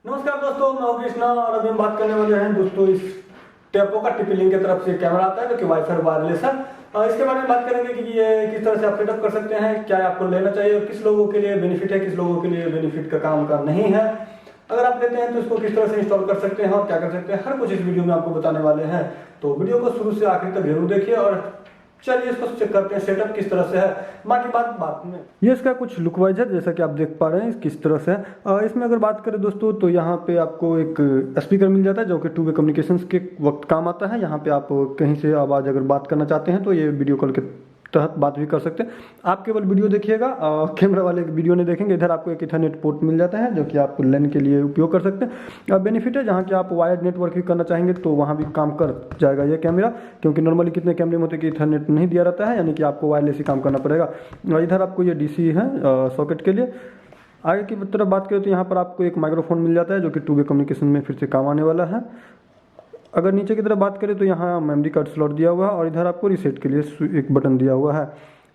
नमस्कार दोस्तों, मैं हूं कृष्णा और अभी हम बात करने वाले हैं दोस्तों इस टेपो का TP-Link की तरफ से कैमरा आता है जो कि वाईफाई वायरलेस है। इसके बारे में बात करेंगे कि ये किस तरह से आप सेटअप कर सकते हैं, क्या आपको लेना चाहिए और किस लोगों के लिए बेनिफिट है, किस लोगों के लिए बेनिफिट का काम का नहीं है। अगर आप लेते हैं तो इसको किस तरह से इंस्टॉल कर सकते हैं और क्या कर सकते हैं, हर कुछ इस वीडियो में आपको बताने वाले हैं। तो वीडियो को शुरू से आखिर तक जरूर देखिए और चलिए इसको चेक करते हैं सेटअप किस तरह से है, बाकी बात बाद में। ये इसका कुछ लुक वाइज है, जैसा कि आप देख पा रहे हैं किस तरह से है। इसमें अगर बात करें दोस्तों तो यहाँ पे आपको एक स्पीकर मिल जाता है जो कि टू वे कम्युनिकेशंस के वक्त काम आता है। यहाँ पे आप कहीं से आवाज़ अगर बात करना चाहते हैं तो ये वीडियो कॉल के तहत बात भी कर सकते हैं। आप केवल वीडियो देखिएगा, कैमरा वाले वीडियो नहीं देखेंगे। इधर आपको एक इथरनेट पोर्ट मिल जाता है जो कि आप LAN के लिए उपयोग कर सकते हैं। बेनिफिट है जहाँ कि आप वायर्ड नेटवर्क भी करना चाहेंगे तो वहाँ भी काम कर जाएगा ये कैमरा, क्योंकि नॉर्मली कितने कैमरे में होते हैं कि इथरनेट नहीं दिया रहता है, यानी कि आपको वायरलेस ही काम करना पड़ेगा। इधर आपको ये DC है सॉकेट के लिए। आगे की तरफ बात करें तो यहाँ पर आपको एक माइक्रोफोन मिल जाता है जो कि टू वे कम्युनिकेशन में फिर से काम आने वाला है। अगर नीचे की तरफ बात करें तो यहाँ मेमोरी कार्ड स्लॉट दिया हुआ है और इधर आपको रीसेट के लिए एक बटन दिया हुआ है।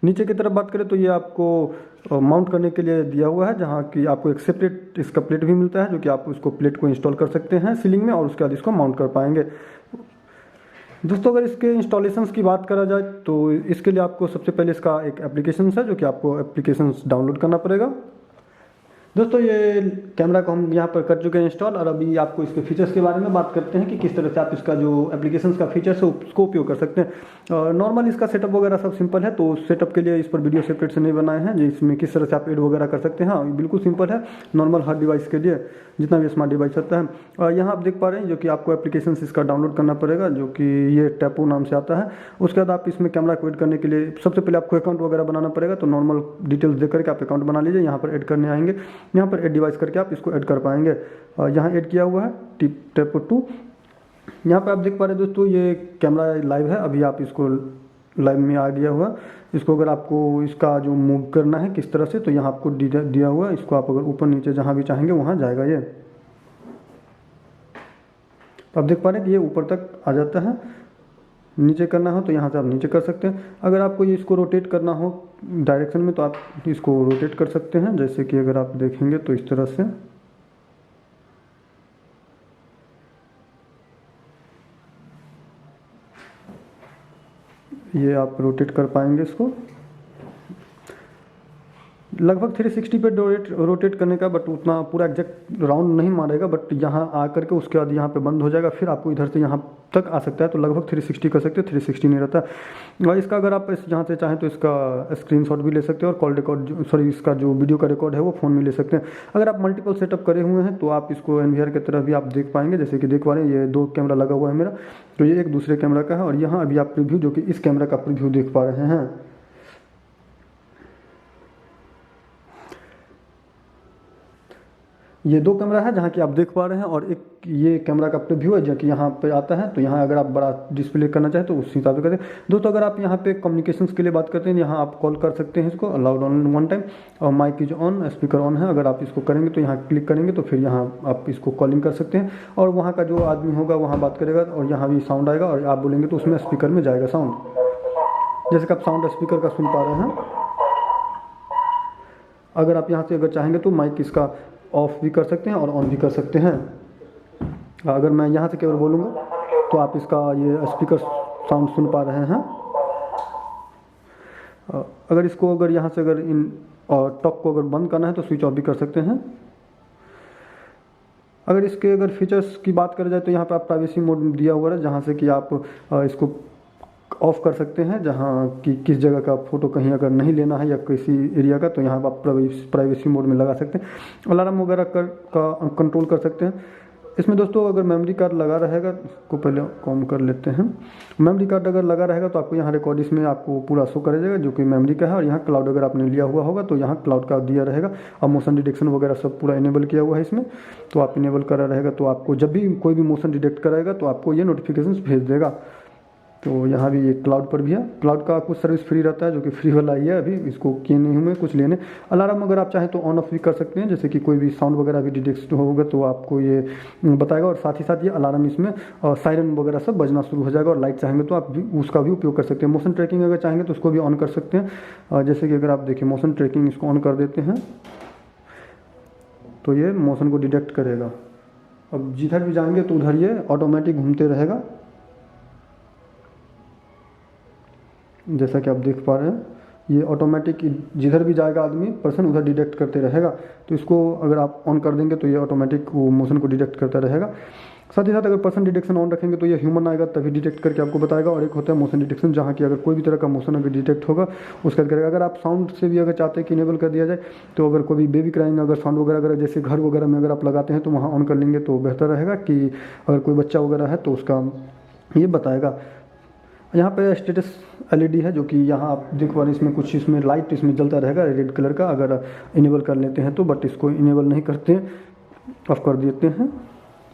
नीचे की तरफ बात करें तो ये आपको माउंट करने के लिए दिया हुआ है, जहाँ की आपको एक सेपरेट इसका प्लेट भी मिलता है जो कि आप उसको प्लेट को इंस्टॉल कर सकते हैं सीलिंग में और उसके बाद इसको माउंट कर पाएंगे। दोस्तों अगर इसके इंस्टॉलेशंस की बात करा जाए तो इसके लिए आपको सबसे पहले इसका एक एप्लीकेशन है जो कि आपको एप्लीकेशंस डाउनलोड करना पड़ेगा। दोस्तों ये कैमरा को हम यहाँ पर कर चुके हैं इंस्टॉल और अभी आपको इसके फीचर्स के बारे में बात करते हैं कि किस तरह से आप इसका जो एप्लीकेशंस का फीचर्स है उसको उपयोग कर सकते हैं। नॉर्मल इसका सेटअप वगैरह सब सिंपल है, तो सेटअप के लिए इस पर वीडियो सेपरेट से नहीं बनाए हैं जिसमें किस तरह से आप एड वगैरह कर सकते हैं। हाँ बिल्कुल सिंपल है, नॉर्मल हर डिवाइस के लिए, जितना भी स्मार्ट डिवाइस होता है। यहाँ आप देख पा रहे हैं जो कि आपको एप्लीकेशन इसका डाउनलोड करना पड़ेगा जो कि ये टेपो नाम से आता है। उसके बाद आप इसमें कैमरा को ऐड करने के लिए सबसे पहले आपको अकाउंट वगैरह बनाना पड़ेगा, तो नॉर्मल डिटेल्स देकर के आप अकाउंट बना लीजिए। यहाँ पर ऐड करने आएंगे, यहाँ पर ऐड डिवाइस करके आप इसको ऐड कर पाएंगे। यहाँ ऐड किया हुआ है टेपो 2। यहाँ पर आप देख पा रहे हैं दोस्तों ये कैमरा लाइव है, अभी आप इसको लाइव में आ गया हुआ। इसको अगर आपको इसका जो मूव करना है किस तरह से, तो यहाँ आपको दिया हुआ है, इसको आप अगर ऊपर नीचे जहाँ भी चाहेंगे वहाँ जाएगा ये। तो आप देख पा रहे हैं कि ये ऊपर तक आ जाता है। नीचे करना हो तो यहाँ से आप नीचे कर सकते हैं। अगर आपको ये इसको रोटेट करना हो डायरेक्शन में तो आप इसको रोटेट कर सकते हैं, जैसे कि अगर आप देखेंगे तो इस तरह से ये आप रोटेट कर पाएंगे इसको लगभग 360 पे रोटेट करने का, बट उतना पूरा एग्जैक्ट राउंड नहीं मारेगा, बट यहाँ आ करके उसके बाद यहाँ पे बंद हो जाएगा, फिर आपको इधर से यहाँ तक आ सकता है, तो लगभग 360 कर सकते हैं। 360 नहीं रहता। और इसका अगर आप यहाँ से चाहें तो इसका स्क्रीनशॉट भी ले सकते हैं और कॉल रिकॉर्ड इसका जो वीडियो का रिकॉर्ड है वो फ़ोन में ले सकते हैं। अगर आप मल्टीपल सेटअप करे हुए हैं तो आप इसको NVR की तरफ भी आप देख पाएंगे, जैसे कि देख पा रहे हैं ये 2 कैमरा लगा हुआ है मेरा, तो ये एक दूसरे कैमरा का है और यहाँ अभी आप प्रीव्यू जो कि इस कैमरा का प्रीव्यू देख पा रहे हैं। ये 2 कैमरा है जहाँ की आप देख पा रहे हैं और एक ये कैमरा का प्रीव्यू है जो कि यहाँ पे आता है। तो यहाँ अगर आप बड़ा डिस्प्ले करना चाहें तो उस हिसाब से करते हैं। दोस्तों अगर आप यहाँ पे कम्युनिकेशंस के लिए बात करते हैं, यहाँ आप कॉल कर सकते हैं इसको अलाउड ऑन 1 टाइम और mic is on, speaker on है। अगर आप इसको करेंगे तो यहाँ क्लिक करेंगे तो फिर यहाँ आप इसको कॉलिंग कर सकते हैं और वहाँ का जो आदमी होगा वहाँ बात करेगा और यहाँ भी साउंड आएगा और आप बोलेंगे तो उसमें स्पीकर में जाएगा साउंड, जैसे कि आप साउंड स्पीकर का सुन पा रहे हैं। अगर आप यहाँ से अगर चाहेंगे तो माइक इसका ऑफ भी कर सकते हैं और ऑन भी कर सकते हैं। अगर मैं यहाँ से केवल बोलूँगा तो आप इसका ये स्पीकर साउंड सुन पा रहे हैं। अगर इसको अगर यहाँ से अगर इन टॉक को अगर बंद करना है तो स्विच ऑफ भी कर सकते हैं। अगर इसके अगर फीचर्स की बात करें जाए तो यहाँ पर आप प्राइवेसी मोड दिया हुआ है, जहाँ से कि आप इसको ऑफ कर सकते हैं, जहाँ कि किस जगह का फ़ोटो कहीं अगर नहीं लेना है या किसी एरिया का, तो यहाँ आप प्राइवेसी मोड में लगा सकते हैं। अलार्म वगैरह का कंट्रोल कर सकते हैं। इसमें दोस्तों अगर मेमोरी कार्ड लगा रहेगा, को पहले कॉम कर लेते हैं। मेमोरी कार्ड अगर लगा रहेगा तो आपको यहाँ रिकॉर्ड इसमें आपको पूरा शो करेगा जो कि मेमोरी का है, और यहाँ क्लाउड अगर आपने लिया हुआ होगा तो यहाँ क्लाउड का दिया रहेगा और मोशन डिटेक्शन वगैरह सब पूरा इनेबल किया हुआ है इसमें। तो आप इनेबल करा रहेगा तो आपको जब भी कोई भी मोशन डिटेक्ट कराएगा तो आपको ये नोटिफिकेशन भेज देगा। तो यहाँ भी ये क्लाउड पर भी है। क्लाउड का कुछ सर्विस फ्री रहता है जो कि फ्री वाला ही है, अभी इसको किए नहीं हुए कुछ लेने। अलार्म अगर आप चाहें तो ऑन ऑफ भी कर सकते हैं, जैसे कि कोई भी साउंड वगैरह भी डिटेक्ट होगा तो आपको ये बताएगा और साथ ही साथ ये अलार्म इसमें सायरन वगैरह सब बजना शुरू हो जाएगा। और लाइट चाहेंगे तो आप भी उसका भी उपयोग कर सकते हैं। मोशन ट्रैकिंग अगर चाहेंगे तो उसको भी ऑन कर सकते हैं, जैसे कि अगर आप देखिए मोशन ट्रैकिंग इसको ऑन कर देते हैं तो ये मोशन को डिटेक्ट करेगा। अब जिधर भी जाएंगे तो उधर ये ऑटोमेटिक घूमते रहेगा, जैसा कि आप देख पा रहे हैं। ये ऑटोमेटिक जिधर भी जाएगा आदमी पर्सन उधर डिटेक्ट करते रहेगा। तो इसको अगर आप ऑन कर देंगे तो ये ऑटोमेटिक वो मोशन को डिटेक्ट करता रहेगा। साथ ही साथ अगर पर्सन डिटेक्शन ऑन रखेंगे तो ये ह्यूमन आएगा तभी डिटेक्ट करके आपको बताएगा। और एक होता है मोशन डिटेक्शन, जहाँ की अगर कोई भी तरह का मोशन अगर डिटेक्ट होगा उसका करेगा। अगर आप साउंड से भी अगर चाहते हैं कि इनेबल कर दिया जाए तो अगर कोई बेबी क्राइंग अगर साउंड वगैरह अगर जैसे घर वगैरह में अगर आप लगाते हैं तो वहाँ ऑन कर लेंगे तो बेहतर रहेगा कि अगर कोई बच्चा वगैरह है तो उसका ये बताएगा। यहाँ पे स्टेटस एलईडी है जो कि यहाँ आप देख पा रहे हैं, इसमें कुछ इसमें लाइट इसमें जलता रहेगा रेड कलर का अगर इनेबल कर लेते हैं तो, बट इसको इनेबल नहीं करते हैं, ऑफ कर देते हैं।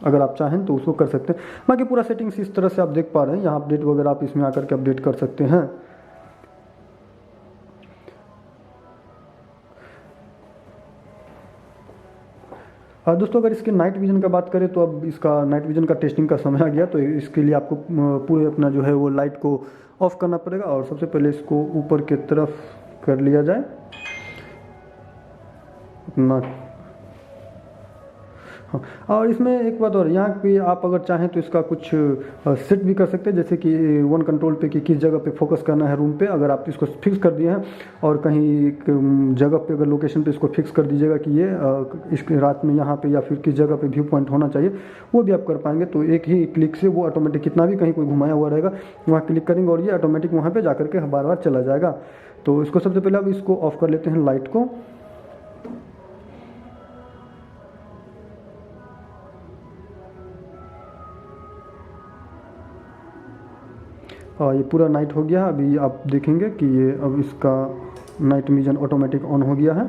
अगर आप चाहें तो उसको कर सकते हैं। बाकी पूरा सेटिंग्स इस तरह से आप देख पा रहे हैं। यहाँ अपडेट वगैरह आप इसमें आकर के अपडेट कर सकते हैं। दोस्तों अगर इसके नाइट विजन का बात करें तो अब इसका नाइट विजन का टेस्टिंग का समय आ गया। तो इसके लिए आपको पूरे अपना जो है वो लाइट को ऑफ करना पड़ेगा और सबसे पहले इसको ऊपर की तरफ कर लिया जाए अपना। हाँ, और इसमें एक बात और, यहाँ पे आप अगर चाहें तो इसका कुछ सेट भी कर सकते हैं, जैसे कि वन कंट्रोल पे कि किस जगह पे फोकस करना है रूम पे। अगर आप इसको फिक्स कर दिए हैं और कहीं एक जगह पे अगर लोकेशन पे इसको फिक्स कर दीजिएगा कि ये इसके रात में यहाँ पे या फिर किस जगह पे व्यू पॉइंट होना चाहिए, वो भी आप कर पाएंगे। तो एक ही क्लिक से वो ऑटोमेटिक कितना भी कहीं कोई घुमाया हुआ रहेगा वहाँ क्लिक करेंगे और ये ऑटोमेटिक वहाँ पर जा करके बार बार चला जाएगा। तो इसको सबसे पहले अब इसको ऑफ कर लेते हैं लाइट को। ये पूरा नाइट हो गया। अभी आप देखेंगे कि ये अब इसका नाइट विजन ऑटोमेटिक ऑन हो गया है।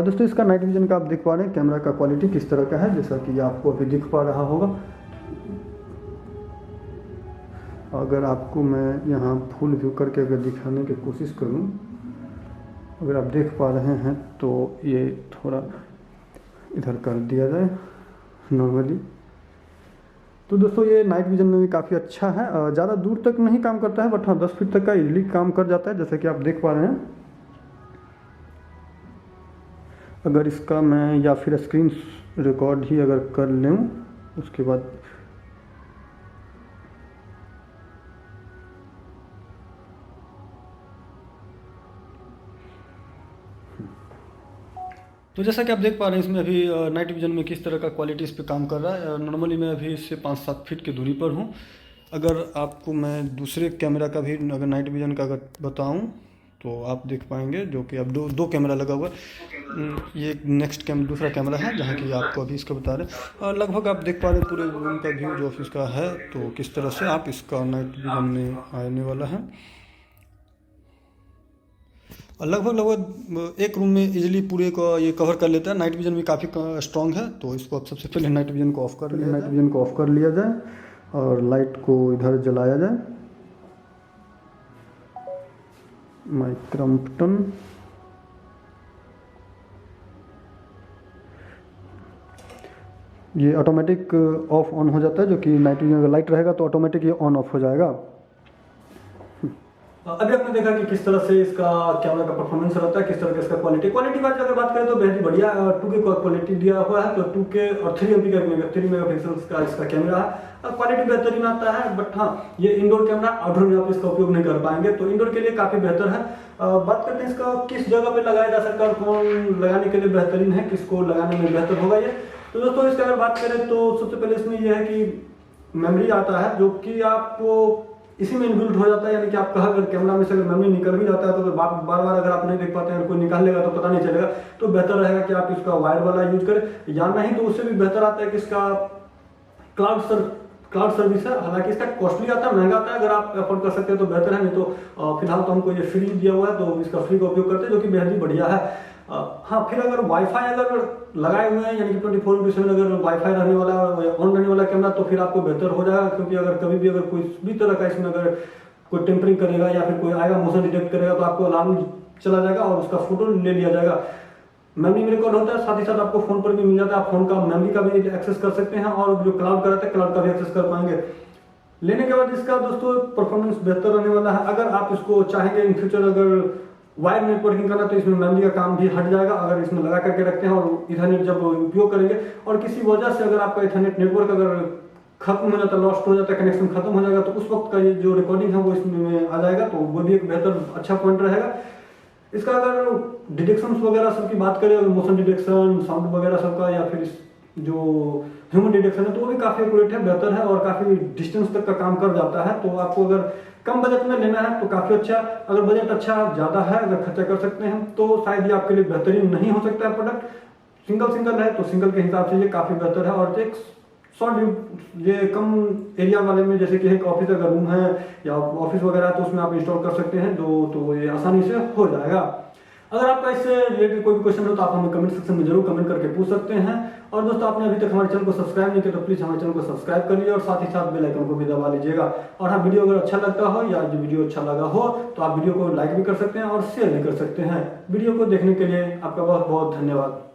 दोस्तों इसका नाइट विजन का आप देख पा रहे हैं कैमरा का क्वालिटी किस तरह का है, जैसा कि आपको अभी दिख पा रहा होगा। अगर आपको मैं यहाँ फुल व्यू करके अगर दिखाने की कोशिश करूँ, अगर आप देख पा रहे हैं तो ये थोड़ा इधर कर दिया जाए नॉर्मली। तो दोस्तों ये नाइट विजन में भी काफ़ी अच्छा है। ज़्यादा दूर तक नहीं काम करता है, बट हाँ 10 फीट तक का इजीली काम कर जाता है, जैसे कि आप देख पा रहे हैं। अगर इसका मैं या फिर स्क्रीन रिकॉर्ड ही अगर कर लूँ उसके बाद तो जैसा कि आप देख पा रहे हैं इसमें अभी नाइट विजन में किस तरह का क्वालिटी इस पे काम कर रहा है। नॉर्मली मैं अभी इससे 5-7 फीट की दूरी पर हूँ। अगर आपको मैं दूसरे कैमरा का भी अगर नाइट विजन का अगर बताऊँ तो आप देख पाएंगे, जो कि अब दो कैमरा लगा हुआ है। ये नेक्स्ट दूसरा कैमरा है जहाँ की आपको अभी इसका बता रहे। लगभग आप देख पा रहे हैं पूरे रूम का व्यू जो ऑफिस का है, तो किस तरह से आप इसका नाइट विजन में आने वाला है। लगभग एक रूम में इजीली पूरे को ये कवर कर लेता है। नाइट विजन भी काफ़ी स्ट्रॉन्ग है। तो इसको अब सबसे पहले नाइट विजन को ऑफ कर लिया जाए और लाइट को इधर जलाया जाए। माइक क्रॉम्पटन, ये ऑटोमेटिक ऑफ ऑन हो जाता है, जो कि नाइट विजन अगर लाइट रहेगा तो ऑटोमेटिक ये ऑन ऑफ हो जाएगा। अभी आपने देखा कि किस तरह से इसका कैमरा का परफॉर्मेंस रहता है, किस तरह का इसका क्वालिटी की अगर बात करें तो बेहद ही बढ़िया 2K क्वालिटी दिया हुआ है। तो 2K और 3 MP का 3 मेगापिक्सल का इसका कैमरा है। क्वालिटी बेहतरीन आता है, बट हाँ ये इंडोर कैमरा, आउटडोर में आप इसका उपयोग नहीं कर पाएंगे। तो इंडोर के लिए काफी बेहतर है। बात करते हैं इसका किस जगह पे लगाया जा सकता है, कौन लगाने के लिए बेहतरीन है, किसको लगाने में बेहतर होगा ये। तो दोस्तों इसकी अगर बात करें तो सबसे पहले इसमें यह है कि मेमोरी आता है जो कि आपको इसी में इनबिल्ट हो जाता है। यानी कि आपका अगर कैमरा में से अगर मेमोरी निकल भी जाता है तो बार बार अगर आप नहीं देख पाते हैं, कोई निकाल लेगा तो पता नहीं चलेगा। तो बेहतर रहेगा कि आप इसका वायर वाला यूज करें, या नहीं तो उससे भी बेहतर आता है कि इसका क्लाउड सर्विस है। हालांकि इसका कॉस्टली आता है, महंगा आता है। अगर आप अफोर्ड कर सकते हैं तो बेहतर है, नहीं तो फिलहाल तो हमको ये फ्री दिया हुआ है तो इसका फ्री का उपयोग करते हैं, जो कि बेहद ही बढ़िया है। हाँ फिर अगर वाईफाई अगर लगाए हुए हैं, यानी कि 24/7 अगर वाईफाई रहने वाला ऑन रहने वाला कैमरा, तो फिर आपको बेहतर हो जाएगा। क्योंकि अगर कभी भी अगर कोई भी तरह का इसमें अगर कोई टेम्परिंग करेगा या फिर कोई आएगा मोशन डिटेक्ट करेगा तो आपको अलार्म चला जाएगा और उसका फोटो ले लिया जाएगा। मेमोरी में रिकॉर्ड होता है, साथ ही साथ आपको फोन पर भी मिल जाता है। आप फोन का मेमोरी का भी एक्सेस कर सकते हैं और जो क्लाउड का रहता है क्लाउड का भी एक्सेस कर पाएंगे। लेने के बाद इसका दोस्तों परफॉर्मेंस बेहतर रहने वाला है। अगर आप इसको चाहेंगे इन फ्यूचर अगर वायर नेटवर्किंग करना, तो इसमें मेमोरी का काम भी हट जाएगा अगर इसमें लगा करके रखते हैं और इथरनेट जब उपयोग करेंगे और किसी वजह से अगर आपका इथरनेट नेटवर्क अगर खत्म हो जाता है, लॉस्ट हो जाता है, कनेक्शन खत्म हो जाएगा, तो उस वक्त का ये जो रिकॉर्डिंग है वो इसमें आ जाएगा, तो वो भी एक बेहतर अच्छा पॉइंट रहेगा। इसका अगर डिटेक्शन वगैरह सब की बात करें, अगर मोशन डिटेक्शन, साउंड वगैरह सबका, या फिर जो ह्यूमन डिटेक्शन है, तो वो भी काफ़ी एक्यूरेट है, बेहतर है और काफ़ी डिस्टेंस तक का काम कर जाता है। तो आपको अगर कम बजट में लेना है तो काफ़ी अच्छा, अगर बजट अच्छा ज़्यादा है, अगर खर्चा कर सकते हैं तो शायद ये आपके लिए बेहतरीन नहीं हो सकता है प्रोडक्ट। सिंगल है तो सिंगल के हिसाब से ये काफ़ी बेहतर है। और एक शॉर्ट ये कम एरिया वाले में, जैसे कि एक ऑफिस अगर रूम है या ऑफिस वगैरह, तो उसमें आप इंस्टॉल कर सकते हैं, तो ये आसानी से हो जाएगा। अगर आपका इससे रिलेटेड कोई भी क्वेश्चन हो तो आप हमें कमेंट सेक्शन में जरूर कमेंट करके पूछ सकते हैं। और दोस्तों, आपने अभी तक हमारे चैनल को सब्सक्राइब नहीं किया तो प्लीज हमारे चैनल को सब्सक्राइब कर लीजिए और साथ ही साथ बेल आइकन को भी दबा लीजिएगा। और हाँ, वीडियो अगर अच्छा लगता हो या जो वीडियो अच्छा लगा हो तो आप वीडियो को लाइक भी कर सकते हैं और शेयर भी कर सकते हैं। वीडियो को देखने के लिए आपका बहुत बहुत धन्यवाद।